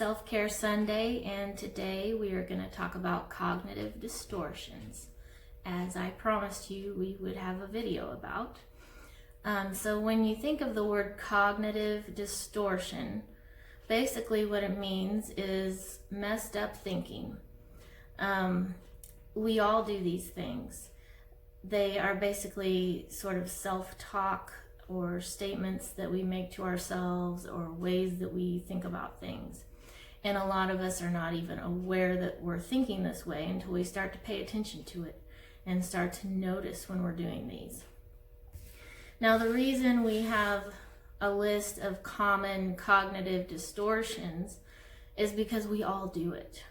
Self-Care Sunday, and today we are going to talk about cognitive distortions, as I promised you we would have a video about. So when you think of the word cognitive distortion, basically what it means is messed up thinking. We all do these things. They are basically sort of self-talk or statements that we make to ourselves or ways that we think about things. And a lot of us are not even aware that we're thinking this way until we start to pay attention to it and start to notice when we're doing these. Now, the reason we have a list of common cognitive distortions is because we all do it.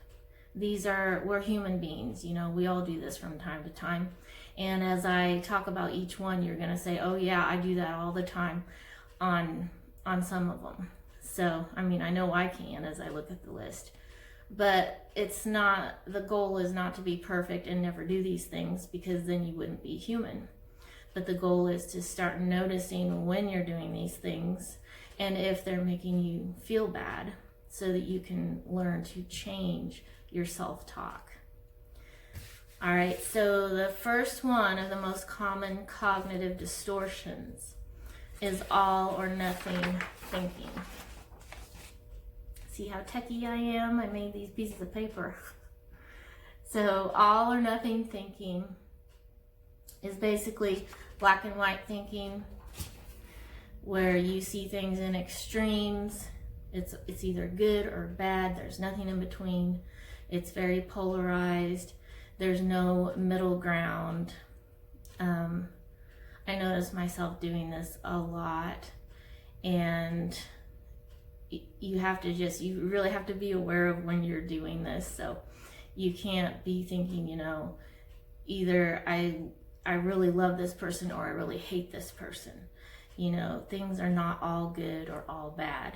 We're human beings, we all do this from time to time. And as I talk about each one, you're going to say, oh yeah, I do that all the time on some of them. So, I know I can as I look at the list. But the goal is not to be perfect and never do these things, because then you wouldn't be human. But the goal is to start noticing when you're doing these things and if they're making you feel bad, so that you can learn to change your self-talk. All right, so the first one of the most common cognitive distortions is all or nothing thinking. See how techie I am? I made these pieces of paper. So all or nothing thinking is basically black and white thinking, where you see things in extremes. It's either good or bad. There's nothing in between. It's very polarized. There's no middle ground. I notice myself doing this a lot, and you really have to be aware of when you're doing this. So you can't be thinking, either I really love this person or I really hate this person. Things are not all good or all bad.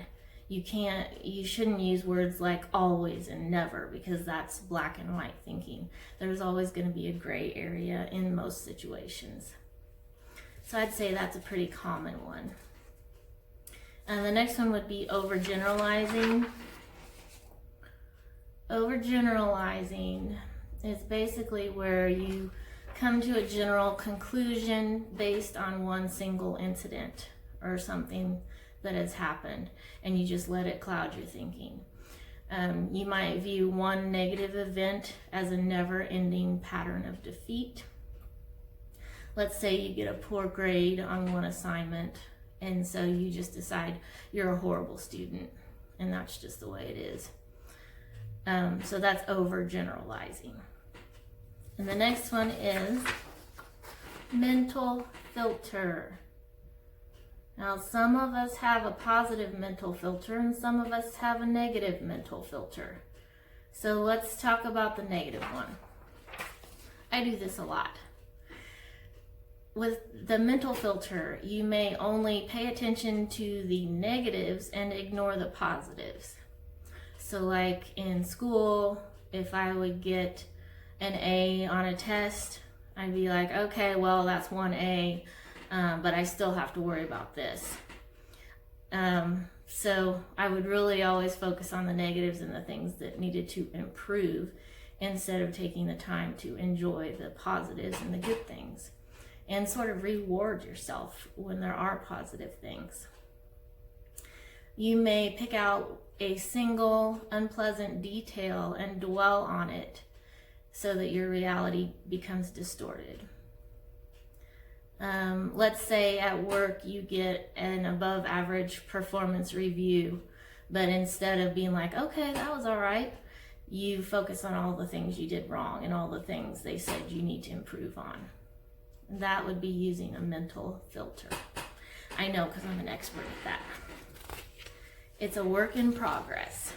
You shouldn't use words like always and never, because that's black and white thinking. There's always going to be a gray area in most situations. So I'd say that's a pretty common one. And the next one would be overgeneralizing. Overgeneralizing is basically where you come to a general conclusion based on one single incident or something that has happened, and you just let it cloud your thinking. You might view one negative event as a never-ending pattern of defeat. Let's say you get a poor grade on one assignment, and so you just decide you're a horrible student, and that's just the way it is. So that's overgeneralizing. And the next one is mental filter. Now, some of us have a positive mental filter and some of us have a negative mental filter. So let's talk about the negative one. I do this a lot. With the mental filter, you may only pay attention to the negatives and ignore the positives. So like in school, if I would get an A on a test, I'd be like, okay, well, that's one A. But I still have to worry about this. So I would really always focus on the negatives and the things that needed to improve, instead of taking the time to enjoy the positives and the good things, and sort of reward yourself when there are positive things. You may pick out a single unpleasant detail and dwell on it so that your reality becomes distorted. Let's say at work you get an above average performance review, but instead of being like, okay, that was all right, you focus on all the things you did wrong and all the things they said you need to improve on. That would be using a mental filter. I know, because I'm an expert at that. It's a work in progress.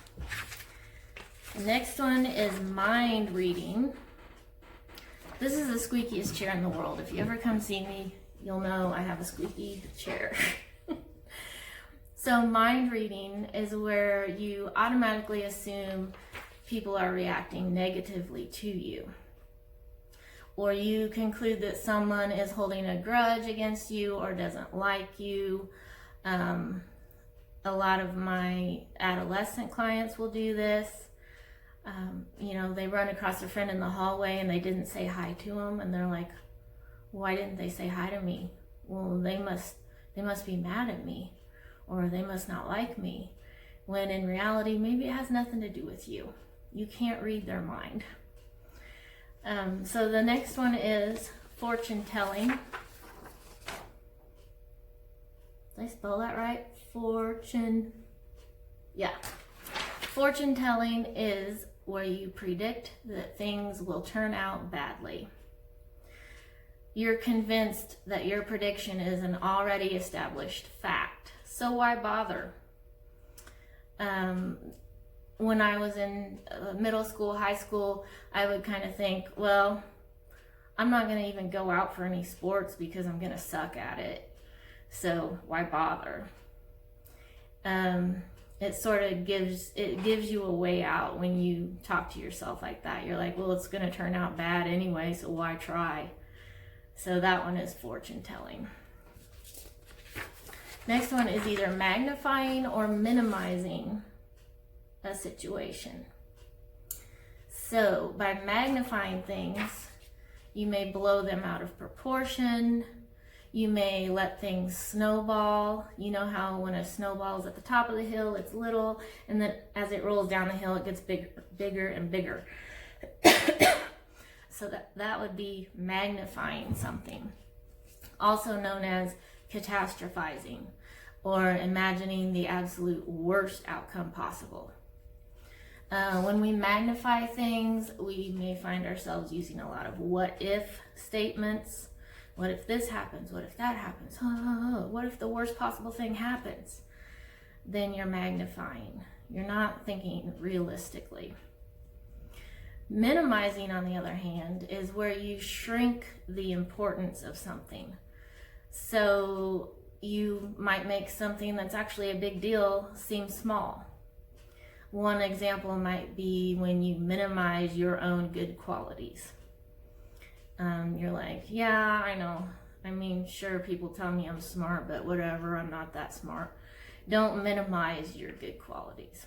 The next one is mind reading. This is the squeakiest chair in the world. If you ever come see me, you'll know I have a squeaky chair. So mind reading is where you automatically assume people are reacting negatively to you. Or you conclude that someone is holding a grudge against you or doesn't like you. A lot of my adolescent clients will do this. They run across a friend in the hallway and they didn't say hi to them, and they're like, why didn't they say hi to me? Well, they must be mad at me, or they must not like me. When in reality, maybe it has nothing to do with you. You can't read their mind. So the next one is fortune telling. Did I spell that right? Yeah. Fortune telling is where you predict that things will turn out badly. You're convinced that your prediction is an already established fact. So why bother? When I was in middle school, high school, I would kind of think, well, I'm not going to even go out for any sports because I'm going to suck at it. So why bother? It sort of gives you a way out when you talk to yourself like that. You're like, well, it's going to turn out bad anyway, so why try? So that one is fortune telling. Next one is either magnifying or minimizing a situation. So by magnifying things, you may blow them out of proportion. You may let things snowball. You know how when a snowball is at the top of the hill, it's little, and then as it rolls down the hill, it gets bigger and bigger. So that would be magnifying something. Also known as catastrophizing, or imagining the absolute worst outcome possible. When we magnify things, we may find ourselves using a lot of what if statements. What if this happens? What if that happens? What if the worst possible thing happens? Then you're magnifying. You're not thinking realistically. Minimizing, on the other hand, is where you shrink the importance of something. So you might make something that's actually a big deal seem small. One example might be when you minimize your own good qualities. You're like, yeah, I know. I mean, sure, people tell me I'm smart, but whatever, I'm not that smart. Don't minimize your good qualities.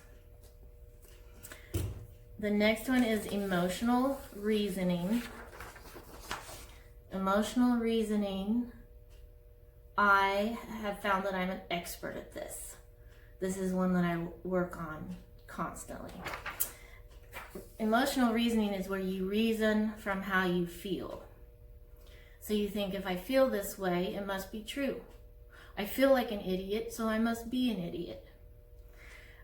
The next one is emotional reasoning. Emotional reasoning, I have found that I'm an expert at this. This is one that I work on constantly. Emotional reasoning is where you reason from how you feel. So you think, if I feel this way, it must be true. I feel like an idiot, so I must be an idiot.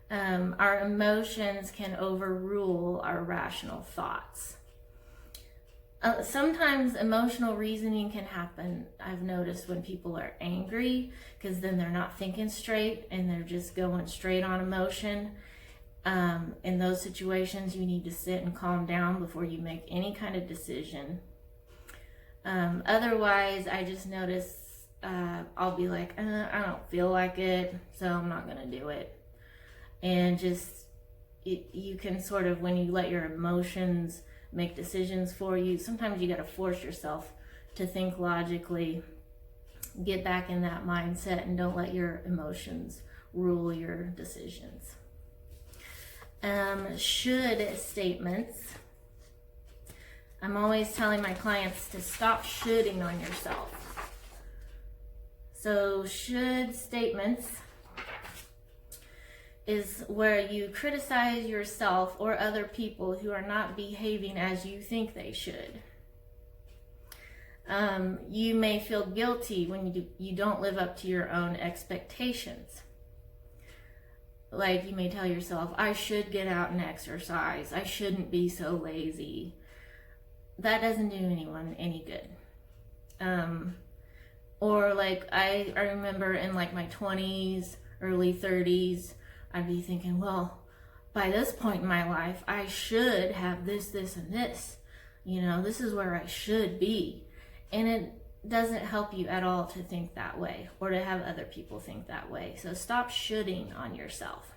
Our emotions can overrule our rational thoughts. Sometimes emotional reasoning can happen, I've noticed, when people are angry, because then they're not thinking straight and they're just going straight on emotion. In those situations, you need to sit and calm down before you make any kind of decision. Otherwise, I just notice I'll be like, I don't feel like it, so I'm not going to do it. And you can sort of, when you let your emotions make decisions for you, sometimes you got to force yourself to think logically, get back in that mindset, and don't let your emotions rule your decisions. Should statements. I'm always telling my clients to stop shoulding on yourself. So should statements is where you criticize yourself or other people who are not behaving as you think they should. You may feel guilty when you don't live up to your own expectations. Like, you may tell yourself, I should get out and exercise. I shouldn't be so lazy. That doesn't do anyone any good. Or like, I remember in like my 20s, early 30s, I'd be thinking, well, by this point in my life, I should have this, this, and this. You know, this is where I should be. And it doesn't help you at all to think that way, or to have other people think that way. So stop shoulding on yourself.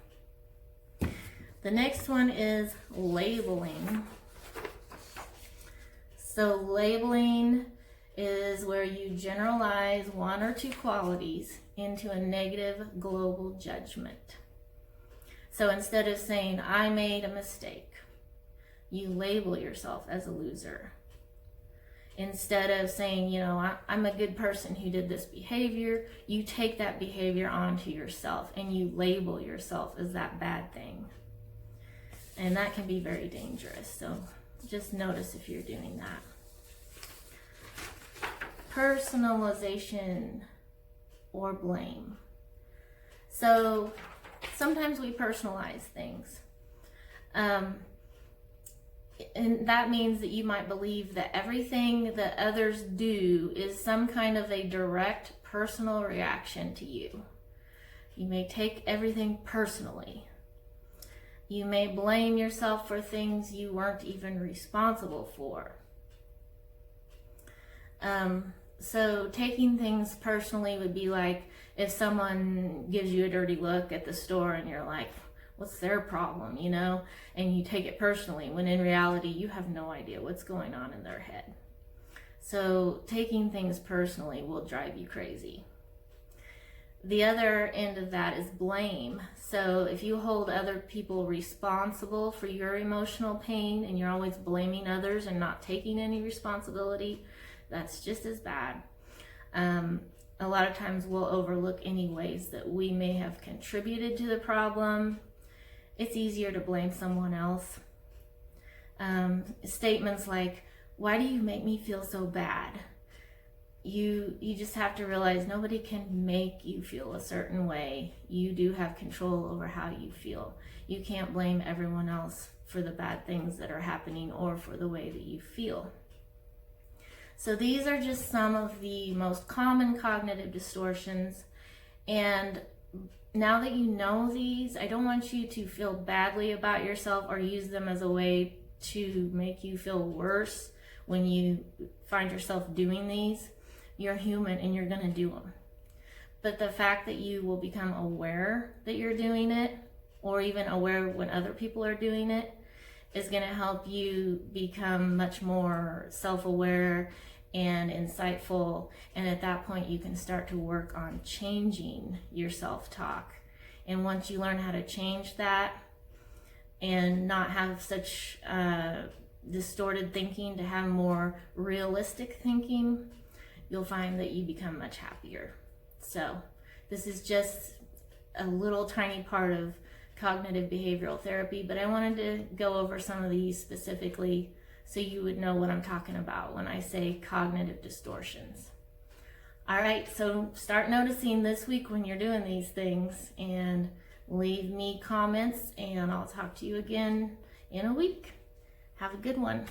The next one is labeling. So labeling is where you generalize one or two qualities into a negative global judgment. So instead of saying, I made a mistake, you label yourself as a loser. Instead of saying, you know, I'm a good person who did this behavior, you take that behavior onto yourself and you label yourself as that bad thing. And that can be very dangerous. So just notice if you're doing that. Personalization or blame. So sometimes we personalize things. And that means that you might believe that everything that others do is some kind of a direct personal reaction to you. You may take everything personally. You may blame yourself for things you weren't even responsible for. So taking things personally would be like if someone gives you a dirty look at the store and you're like, what's their problem, you know? And you take it personally, when in reality, you have no idea what's going on in their head. So taking things personally will drive you crazy. The other end of that is blame. So if you hold other people responsible for your emotional pain and you're always blaming others and not taking any responsibility, that's just as bad. A lot of times we'll overlook any ways that we may have contributed to the problem. It's easier to blame someone else. Statements like, why do you make me feel so bad? You just have to realize nobody can make you feel a certain way. You do have control over how you feel. You can't blame everyone else for the bad things that are happening or for the way that you feel. So these are just some of the most common cognitive distortions. And now that you know these, I don't want you to feel badly about yourself or use them as a way to make you feel worse when you find yourself doing these. You're human and you're going to do them. But the fact that you will become aware that you're doing it, or even aware when other people are doing it, is going to help you become much more self-aware and insightful. And at that point, you can start to work on changing your self-talk. And once you learn how to change that and not have such distorted thinking, to have more realistic thinking, you'll find that you become much happier. So this is just a little tiny part of cognitive behavioral therapy, but I wanted to go over some of these specifically so you would know what I'm talking about when I say cognitive distortions. All right, so start noticing this week when you're doing these things, and leave me comments, and I'll talk to you again in a week. Have a good one.